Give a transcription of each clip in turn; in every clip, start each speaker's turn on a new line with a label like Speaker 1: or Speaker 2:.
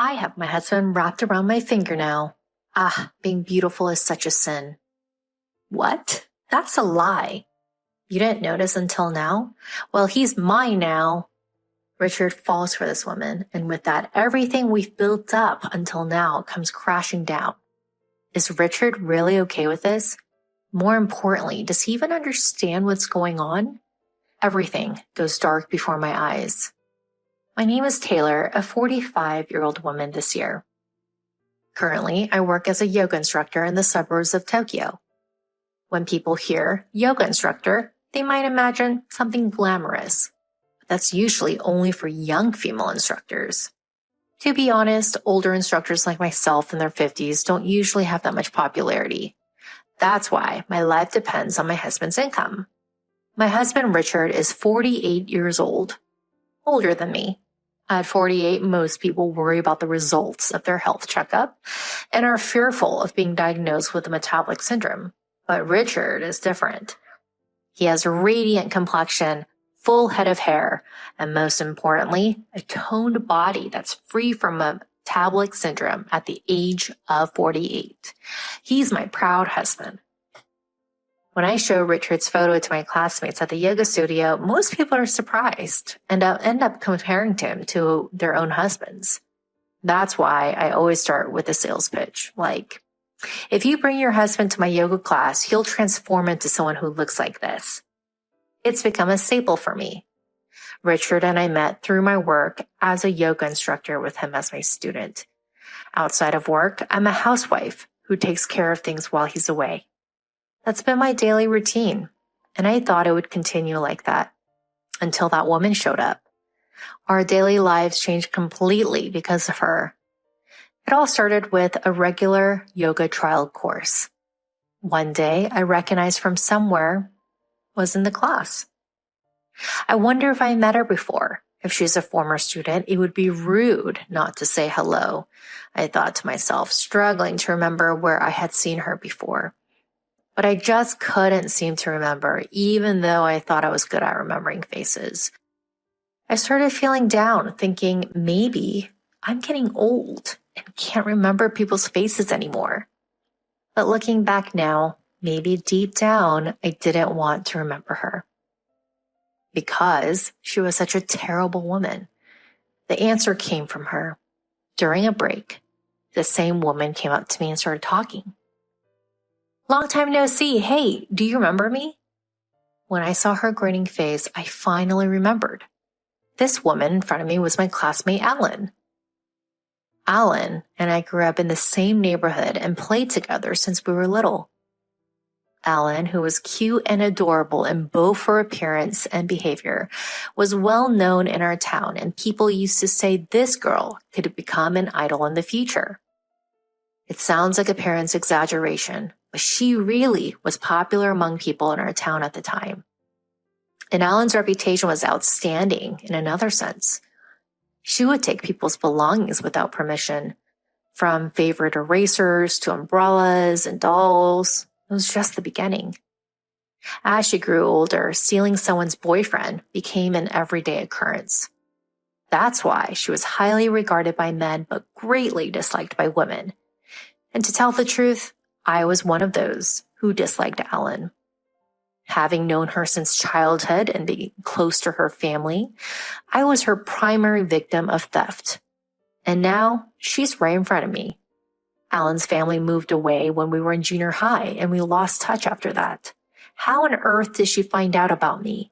Speaker 1: I have my husband wrapped around my finger now. Ah, being beautiful is such a sin. What? That's a lie. You didn't notice until now? Well, he's mine now. Richard falls for this woman, and with that, everything we've built up until now comes crashing down. Is Richard really okay with this? More importantly, does he even understand what's going on? Everything goes dark before my eyes. My name is Taylor, a 45-year-old woman this year. Currently, I work as a yoga instructor in the suburbs of Tokyo. When people hear yoga instructor, they might imagine something glamorous. But that's usually only for young female instructors. To be honest, older instructors like myself in their 50s don't usually have that much popularity. That's why my life depends on my husband's income. My husband Richard is 48 years old, older than me. At 48, most people worry about the results of their health checkup and are fearful of being diagnosed with a metabolic syndrome. But Richard is different. He has a radiant complexion, full head of hair, and most importantly, a toned body that's free from a metabolic syndrome at the age of 48. He's my proud husband. When I show Richard's photo to my classmates at the yoga studio, most people are surprised and end up comparing him to their own husbands. That's why I always start with a sales pitch, like, if you bring your husband to my yoga class, he'll transform into someone who looks like this. It's become a staple for me. Richard and I met through my work as a yoga instructor with him as my student. Outside of work, I'm a housewife who takes care of things while he's away. That's been my daily routine, and I thought it would continue like that until that woman showed up. Our daily lives changed completely because of her. It all started with a regular yoga trial course. One day, I recognized from somewhere was in the class. I wonder if I met her before. If she's a former student, it would be rude not to say hello. I thought to myself, struggling to remember where I had seen her before. But I just couldn't seem to remember, even though I thought I was good at remembering faces. I started feeling down, thinking maybe I'm getting old and can't remember people's faces anymore. But looking back now, maybe deep down, I didn't want to remember her. Because she was such a terrible woman. The answer came from her. During a break, the same woman came up to me and started talking. Long time no see. Hey, do you remember me? When I saw her grinning face, I finally remembered. This woman in front of me was my classmate, Alan. Alan and I grew up in the same neighborhood and played together since we were little. Alan, who was cute and adorable in both her appearance and behavior, was well known in our town, and people used to say this girl could become an idol in the future. It sounds like a parent's exaggeration, but she really was popular among people in our town at the time. And Alan's reputation was outstanding in another sense. She would take people's belongings without permission, from favorite erasers to umbrellas and dolls. It was just the beginning. As she grew older, stealing someone's boyfriend became an everyday occurrence. That's why she was highly regarded by men but greatly disliked by women. And to tell the truth, I was one of those who disliked Alan. Having known her since childhood and being close to her family, I was her primary victim of theft. And now she's right in front of me. Alan's family moved away when we were in junior high, and we lost touch after that. How on earth did she find out about me?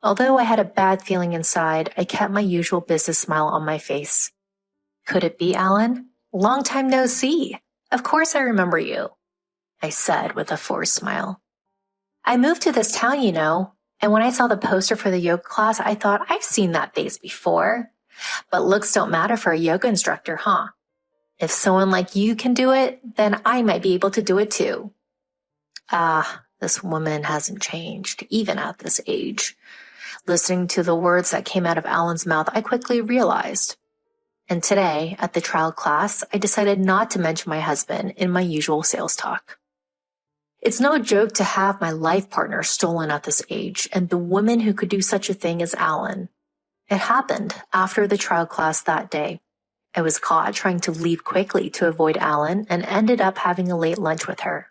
Speaker 1: Although I had a bad feeling inside, I kept my usual business smile on my face. Could it be Alan? Long time no see. Of course I remember you, I said with a forced smile. I moved to this town, you know, and when I saw the poster for the yoga class, I thought I've seen that face before. But looks don't matter for a yoga instructor, huh? If someone like you can do it, then I might be able to do it too. This woman hasn't changed, even at this age. Listening to the words that came out of Alan's mouth, I quickly realized. And today, at the trial class, I decided not to mention my husband in my usual sales talk. It's no joke to have my life partner stolen at this age, and the woman who could do such a thing is Alan. It happened after the trial class that day. I was caught trying to leave quickly to avoid Alan and ended up having a late lunch with her.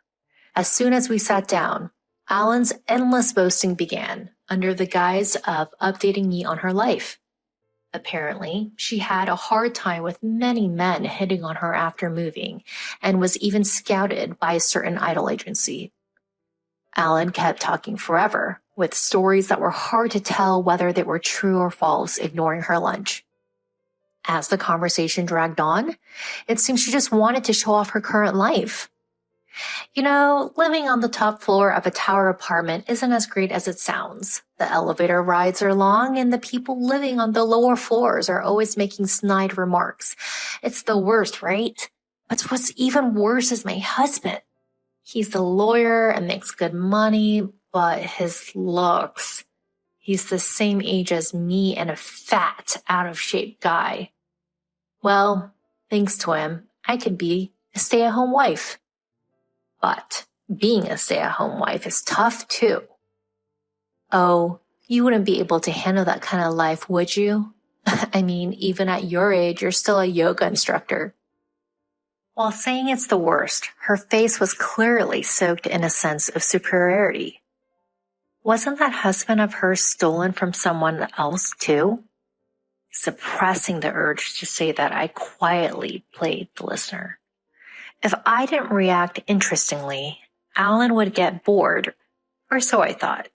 Speaker 1: As soon as we sat down, Alan's endless boasting began under the guise of updating me on her life. Apparently, she had a hard time with many men hitting on her after moving and was even scouted by a certain idol agency. Alan kept talking forever, with stories that were hard to tell whether they were true or false, ignoring her lunch. As the conversation dragged on, it seemed she just wanted to show off her current life. You know, living on the top floor of a tower apartment isn't as great as it sounds. The elevator rides are long and the people living on the lower floors are always making snide remarks. It's the worst, right? But what's even worse is my husband. He's a lawyer and makes good money, but his looks. He's the same age as me and a fat, out-of-shape guy. Well, thanks to him, I could be a stay-at-home wife. But being a stay-at-home wife is tough too. Oh, you wouldn't be able to handle that kind of life, would you? I mean, even at your age, you're still a yoga instructor. While saying it's the worst, her face was clearly soaked in a sense of superiority. Wasn't that husband of hers stolen from someone else too? Suppressing the urge to say that, I quietly played the listener. If I didn't react interestingly, Alan would get bored, or so I thought.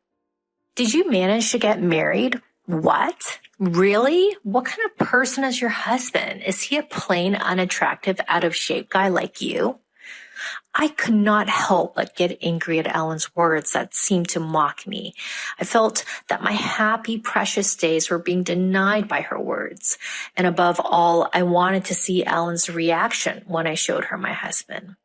Speaker 1: Did you manage to get married? What? Really? What kind of person is your husband? Is he a plain, unattractive, out-of-shape guy like you? I could not help but get angry at Alan's words that seemed to mock me. I felt that my happy, precious days were being denied by her words. And above all, I wanted to see Alan's reaction when I showed her my husband.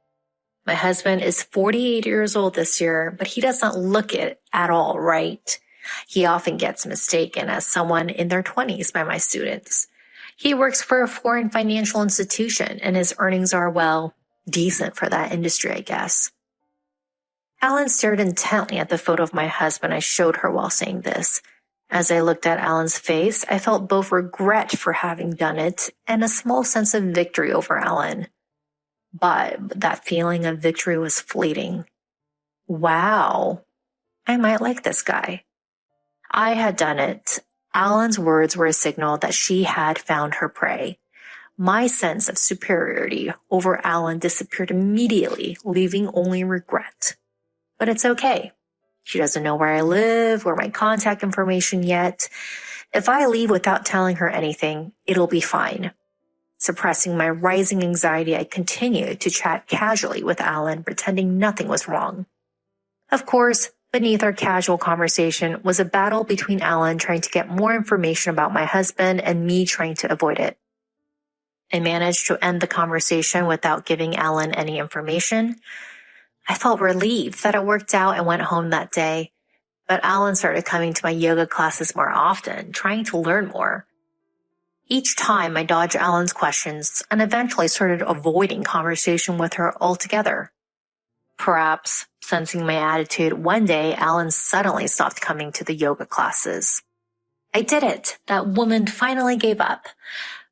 Speaker 1: My husband is 48 years old this year, but he doesn't look it at all, right? He often gets mistaken as someone in their 20s by my students. He works for a foreign financial institution, and his earnings are, well, decent for that industry, I guess. Alan stared intently at the photo of my husband I showed her while saying this. As I looked at Alan's face, I felt both regret for having done it and a small sense of victory over Alan. But that feeling of victory was fleeting. Wow, I might like this guy. I had done it. Alan's words were a signal that she had found her prey. My sense of superiority over Alan disappeared immediately, leaving only regret. But it's okay. She doesn't know where I live or my contact information yet. If I leave without telling her anything, it'll be fine. Suppressing my rising anxiety, I continued to chat casually with Alan, pretending nothing was wrong. Of course, beneath our casual conversation was a battle between Alan trying to get more information about my husband and me trying to avoid it. I managed to end the conversation without giving Alan any information. I felt relieved that it worked out and went home that day, but Alan started coming to my yoga classes more often, trying to learn more. Each time I dodged Alan's questions and eventually started avoiding conversation with her altogether. Perhaps, sensing my attitude, one day Alan suddenly stopped coming to the yoga classes. I did it. That woman finally gave up.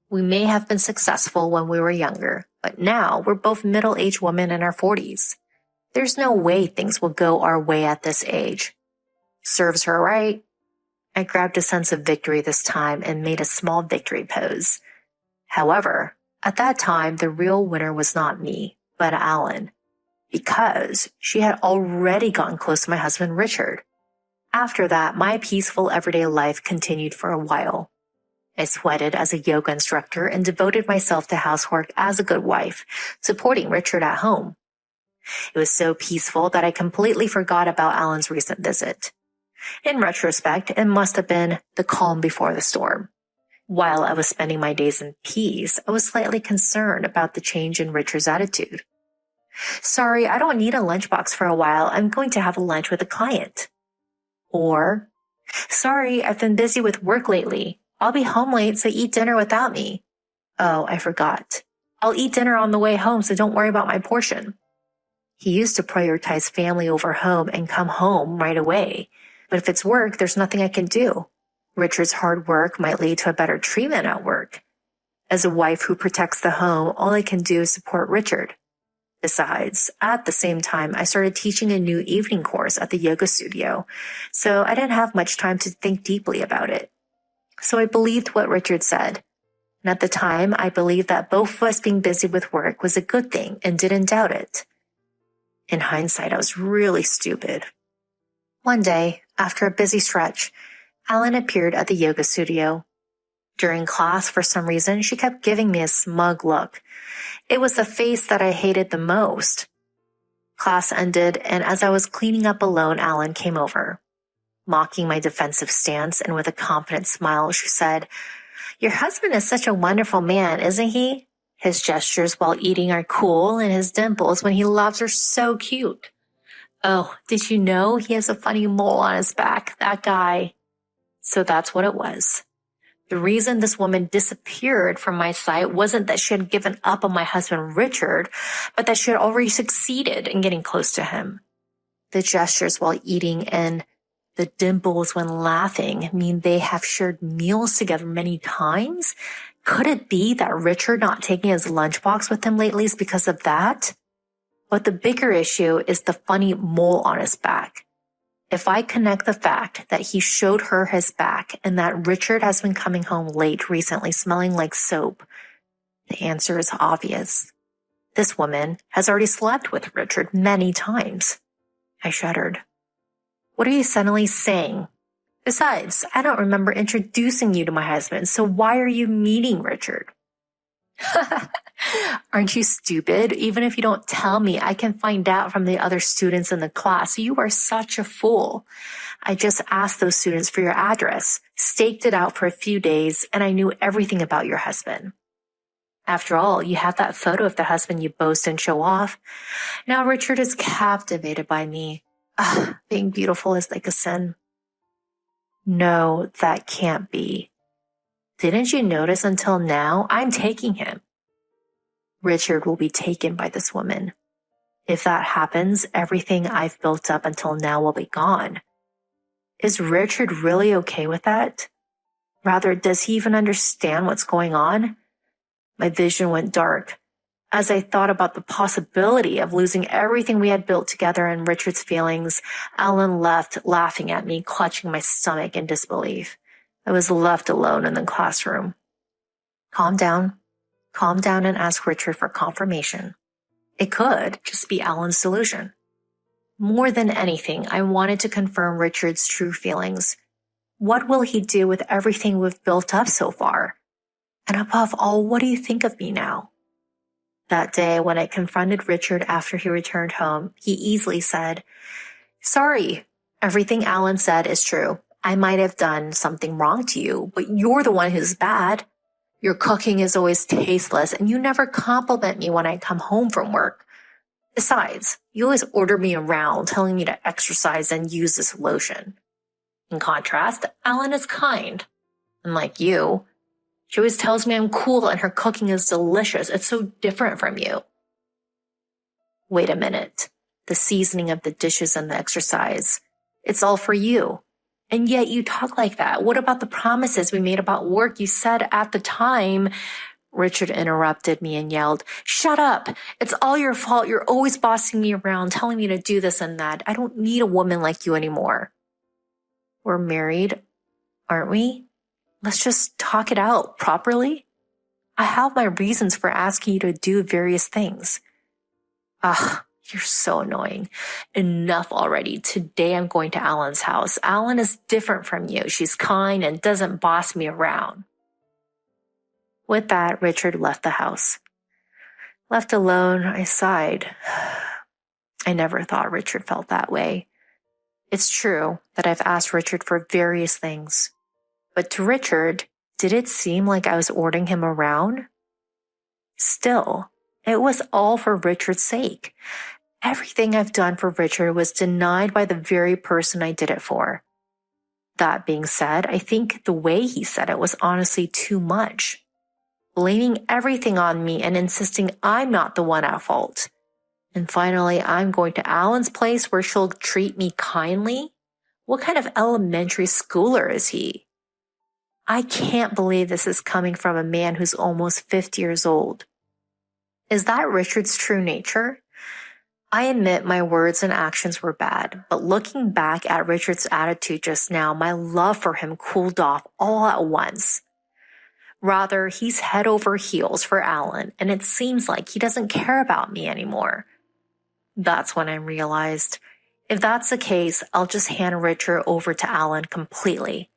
Speaker 1: We may have been successful when we were younger, but now we're both middle-aged women in our 40s. There's no way things will go our way at this age. Serves her right. I grabbed a sense of victory this time and made a small victory pose. However, at that time, the real winner was not me, but Alan, because she had already gotten close to my husband, Richard. After that, my peaceful everyday life continued for a while. I sweated as a yoga instructor and devoted myself to housework as a good wife, supporting Richard at home. It was so peaceful that I completely forgot about Alan's recent visit. In retrospect, it must have been the calm before the storm. While I was spending my days in peace, I was slightly concerned about the change in Richard's attitude. Sorry, I don't need a lunchbox for a while. I'm going to have lunch with a client. Or, sorry, I've been busy with work lately. I'll be home late, so eat dinner without me. Oh, I forgot. I'll eat dinner on the way home, so don't worry about my portion. He used to prioritize family over home and come home right away. But if it's work, there's nothing I can do. Richard's hard work might lead to a better treatment at work. As a wife who protects the home, all I can do is support Richard. Besides, at the same time, I started teaching a new evening course at the yoga studio, so I didn't have much time to think deeply about it. So I believed what Richard said. And at the time, I believed that both of us being busy with work was a good thing and didn't doubt it. In hindsight, I was really stupid. One day, after a busy stretch, Alan appeared at the yoga studio. During class, for some reason, she kept giving me a smug look. It was the face that I hated the most. Class ended, and as I was cleaning up alone, Alan came over. Mocking my defensive stance and with a confident smile, she said, "Your husband is such a wonderful man, isn't he? His gestures while eating are cool, and his dimples when he laughs are so cute. Oh, did you know he has a funny mole on his back, that guy?" So that's what it was. The reason this woman disappeared from my sight wasn't that she had given up on my husband Richard, but that she had already succeeded in getting close to him. The gestures while eating and the dimples when laughing mean they have shared meals together many times? Could it be that Richard not taking his lunchbox with him lately is because of that? But the bigger issue is the funny mole on his back. If I connect the fact that he showed her his back and that Richard has been coming home late recently smelling like soap, the answer is obvious. This woman has already slept with Richard many times. I shuddered. What are you suddenly saying? Besides, I don't remember introducing you to my husband, so why are you meeting Richard? Aren't you stupid? Even if you don't tell me, I can find out from the other students in the class. You are such a fool. I just asked those students for your address, staked it out for a few days, and I knew everything about your husband. After all, you have that photo of the husband you boast and show off. Now Richard is captivated by me. Being beautiful is like a sin. No, that can't be. Didn't you notice until now? I'm taking him. Richard will be taken by this woman. If that happens, everything I've built up until now will be gone. Is Richard really okay with that? Rather, does he even understand what's going on? My vision went dark. As I thought about the possibility of losing everything we had built together and Richard's feelings, Alan left, laughing at me, clutching my stomach in disbelief. I was left alone in the classroom. Calm down and ask Richard for confirmation. It could just be Alan's delusion. More than anything, I wanted to confirm Richard's true feelings. What will he do with everything we've built up so far? And above all, what do you think of me now? That day, when I confronted Richard after he returned home, he easily said, "Sorry, everything Alan said is true. I might have done something wrong to you, but you're the one who's bad. Your cooking is always tasteless, and you never compliment me when I come home from work. Besides, you always order me around, telling me to exercise and use this lotion. In contrast, Alan is kind. Unlike you, she always tells me I'm cool and her cooking is delicious. It's so different from you." Wait a minute. The seasoning of the dishes and the exercise. It's all for you. And yet you talk like that. What about the promises we made about work? You said at the time. Richard interrupted me and yelled, "Shut up. It's all your fault. You're always bossing me around, telling me to do this and that. I don't need a woman like you anymore." We're married, aren't we? Let's just talk it out properly. I have my reasons for asking you to do various things. You're so annoying. Enough already. Today I'm going to Alan's house. Alan is different from you. She's kind and doesn't boss me around. With that, Richard left the house. Left alone, I sighed. I never thought Richard felt that way. It's true that I've asked Richard for various things. But to Richard, did it seem like I was ordering him around? Still, it was all for Richard's sake. Everything I've done for Richard was denied by the very person I did it for. That being said, I think the way he said it was honestly too much. Blaming everything on me and insisting I'm not the one at fault. And finally, I'm going to Alan's place where she'll treat me kindly? What kind of elementary schooler is he? I can't believe this is coming from a man who's almost 50 years old. Is that Richard's true nature? I admit my words and actions were bad, but looking back at Richard's attitude just now, my love for him cooled off all at once. Rather, he's head over heels for Alan, and it seems like he doesn't care about me anymore. That's when I realized, if that's the case, I'll just hand Richard over to Alan completely.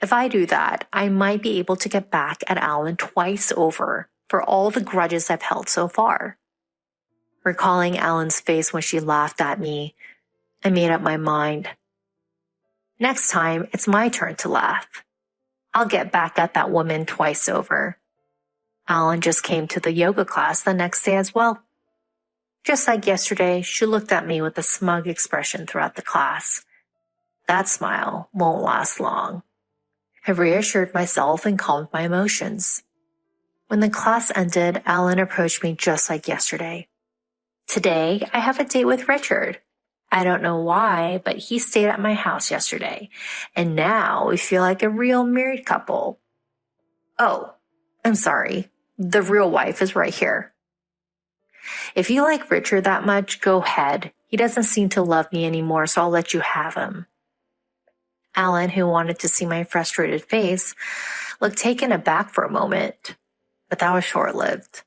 Speaker 1: If I do that, I might be able to get back at Alan twice over for all the grudges I've held so far. Recalling Alan's face when she laughed at me, I made up my mind. Next time, it's my turn to laugh. I'll get back at that woman twice over. Alan just came to the yoga class the next day as well. Just like yesterday, she looked at me with a smug expression throughout the class. That smile won't last long. I reassured myself and calmed my emotions. When the class ended, Alan approached me just like yesterday. Today, I have a date with Richard. I don't know why, but he stayed at my house yesterday, and now we feel like a real married couple. Oh, I'm sorry. The real wife is right here. If you like Richard that much, go ahead. He doesn't seem to love me anymore, so I'll let you have him. Alan, who wanted to see my frustrated face, looked taken aback for a moment, but that was short-lived.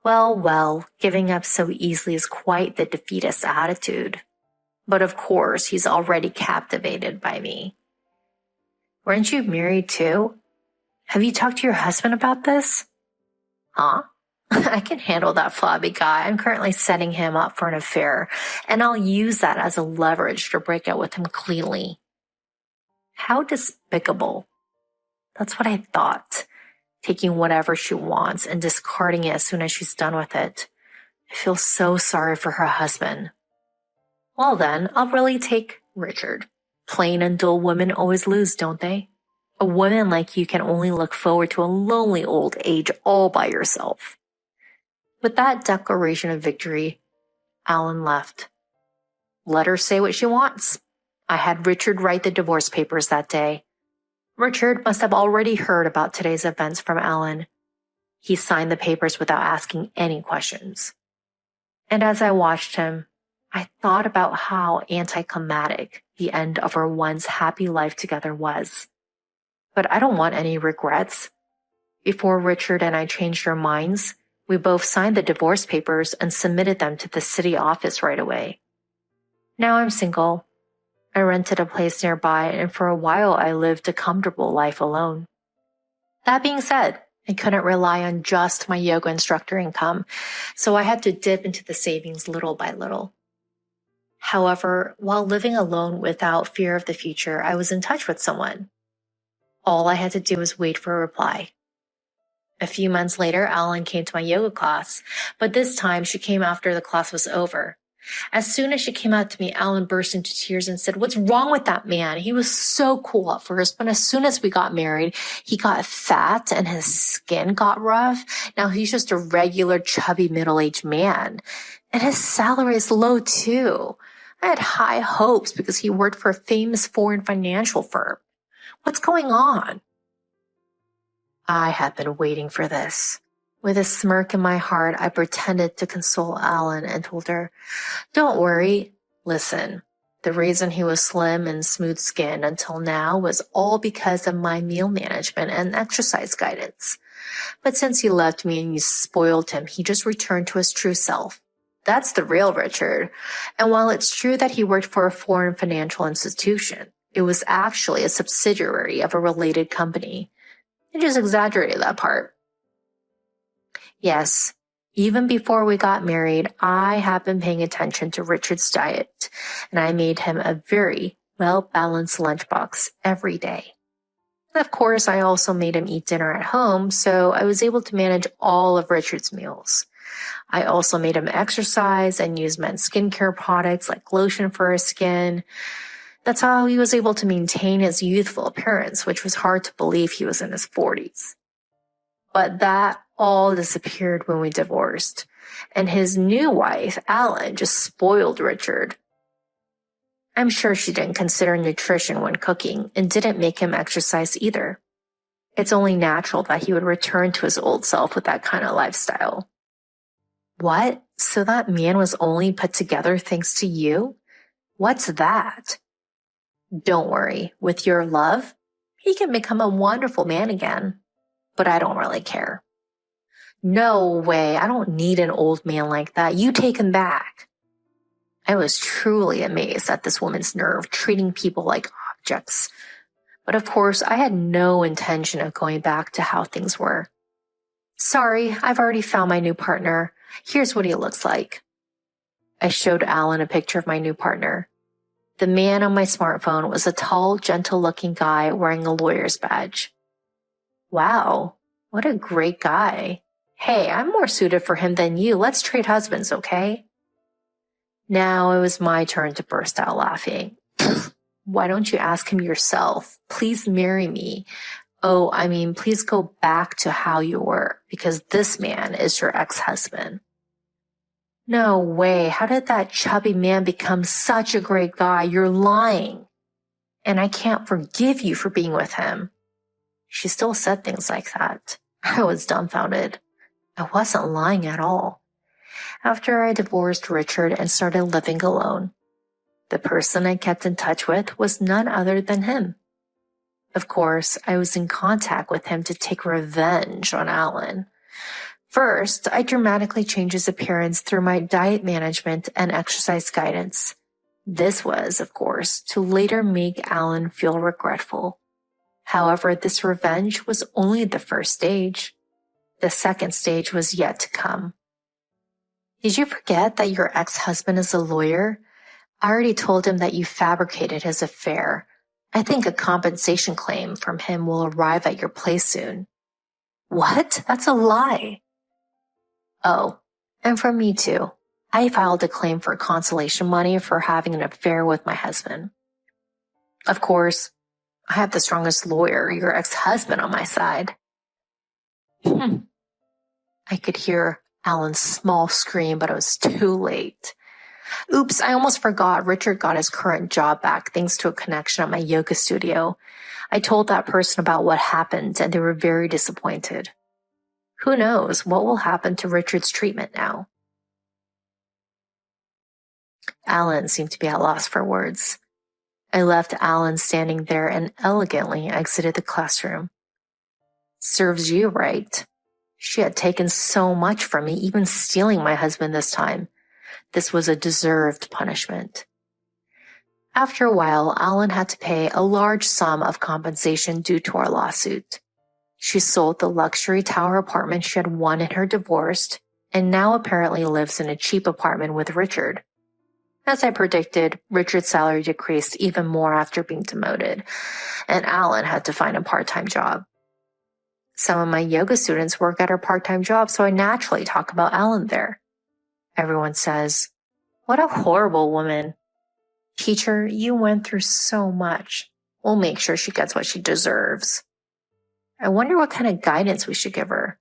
Speaker 1: Well, giving up so easily is quite the defeatist attitude. But of course, he's already captivated by me. Weren't you married too? Have you talked to your husband about this? Huh? I can handle that flabby guy. I'm currently setting him up for an affair, and I'll use that as a leverage to break out with him cleanly. How despicable. That's what I thought. Taking whatever she wants and discarding it as soon as she's done with it. I feel so sorry for her husband. Well then, I'll really take Richard. Plain and dull women always lose, don't they? A woman like you can only look forward to a lonely old age all by yourself. With that declaration of victory, Alan left. Let her say what she wants. I had Richard write the divorce papers that day. Richard must have already heard about today's events from Alan. He signed the papers without asking any questions. And as I watched him, I thought about how anticlimactic the end of our once happy life together was. But I don't want any regrets. Before Richard and I changed our minds, we both signed the divorce papers and submitted them to the city office right away. Now I'm single. I rented a place nearby, and for a while I lived a comfortable life alone. That being said, I couldn't rely on just my yoga instructor income, so I had to dip into the savings little by little. However, while living alone without fear of the future, I was in touch with someone. All I had to do was wait for a reply. A few months later, Alan came to my yoga class, but this time she came after the class was over. As soon as she came out to me, Alan burst into tears and said, "What's wrong with that man? He was so cool at first, but as soon as we got married, he got fat and his skin got rough. Now he's just a regular chubby middle-aged man. And his salary is low too. I had high hopes because he worked for a famous foreign financial firm. What's going on?" I had been waiting for this. With a smirk in my heart, I pretended to console Alan and told her, "Don't worry. Listen, the reason he was slim and smooth-skinned until now was all because of my meal management and exercise guidance. But since he left me and you spoiled him, he just returned to his true self. That's the real Richard. And while it's true that he worked for a foreign financial institution, it was actually a subsidiary of a related company. I just exaggerated that part. Yes, even before we got married, I have been paying attention to Richard's diet, and I made him a very well-balanced lunchbox every day. And of course, I also made him eat dinner at home, so I was able to manage all of Richard's meals. I also made him exercise and use men's skincare products like lotion for his skin. That's how he was able to maintain his youthful appearance, which was hard to believe he was in his 40s. But that all disappeared when we divorced, and his new wife, Alan, just spoiled Richard. I'm sure she didn't consider nutrition when cooking and didn't make him exercise either. It's only natural that he would return to his old self with that kind of lifestyle. What? So that man was only put together thanks to you? What's that? Don't worry, with your love, he can become a wonderful man again. But I don't really care. No way, I don't need an old man like that. You take him back. I was truly amazed at this woman's nerve treating people like objects. But of course, I had no intention of going back to how things were. Sorry, I've already found my new partner. Here's what he looks like. I showed Alan a picture of my new partner. The man on my smartphone was a tall, gentle-looking guy wearing a lawyer's badge. Wow, what a great guy. Hey, I'm more suited for him than you. Let's trade husbands, okay? Now it was my turn to burst out laughing. Why don't you ask him yourself? Please marry me. Oh, I mean, please go back to how you were, because this man is your ex-husband. No way. How did that chubby man become such a great guy? You're lying. And I can't forgive you for being with him. She still said things like that. I was dumbfounded. I wasn't lying at all. After I divorced Richard and started living alone, the person I kept in touch with was none other than him. Of course, I was in contact with him to take revenge on Alan. First, I dramatically changed his appearance through my diet management and exercise guidance. This was, of course, to later make Alan feel regretful. However, this revenge was only the first stage. The second stage was yet to come. Did you forget that your ex-husband is a lawyer? I already told him that you fabricated his affair. I think a compensation claim from him will arrive at your place soon. What? That's a lie. Oh, and from me too. I filed a claim for consolation money for having an affair with my husband. Of course, I have the strongest lawyer, your ex-husband, on my side. I could hear Alan's small scream, but it was too late. Oops, I almost forgot. Richard got his current job back thanks to a connection at my yoga studio. I told that person about what happened, and they were very disappointed. Who knows what will happen to Richard's treatment now? Alan seemed to be at loss for words. I left Alan standing there and elegantly exited the classroom. Serves you right. She had taken so much from me, even stealing my husband this time. This was a deserved punishment. After a while, Alan had to pay a large sum of compensation due to our lawsuit. She sold the luxury tower apartment she had won in her divorce and now apparently lives in a cheap apartment with Richard. As I predicted, Richard's salary decreased even more after being demoted, and Alan had to find a part-time job. Some of my yoga students work at her part-time job, so I naturally talk about Alan there. Everyone says, "What a horrible woman." Teacher, you went through so much. We'll make sure she gets what she deserves. I wonder what kind of guidance we should give her.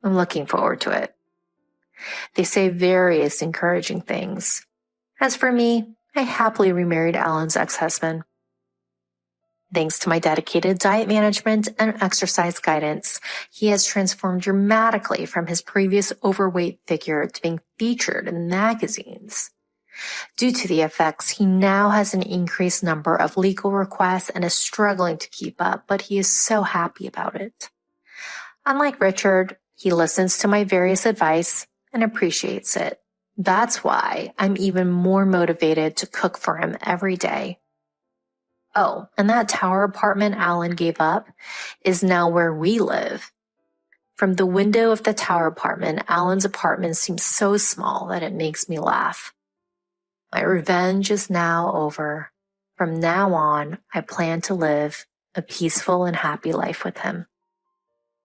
Speaker 1: I'm looking forward to it. They say various encouraging things. As for me, I happily remarried Alan's ex-husband. Thanks to my dedicated diet management and exercise guidance, he has transformed dramatically from his previous overweight figure to being featured in magazines. Due to the effects, he now has an increased number of legal requests and is struggling to keep up, but he is so happy about it. Unlike Richard, he listens to my various advice and appreciates it. That's why I'm even more motivated to cook for him every day. Oh, and that tower apartment Alan gave up is now where we live. From the window of the tower apartment, Alan's apartment seems so small that it makes me laugh. My revenge is now over. From now on, I plan to live a peaceful and happy life with him.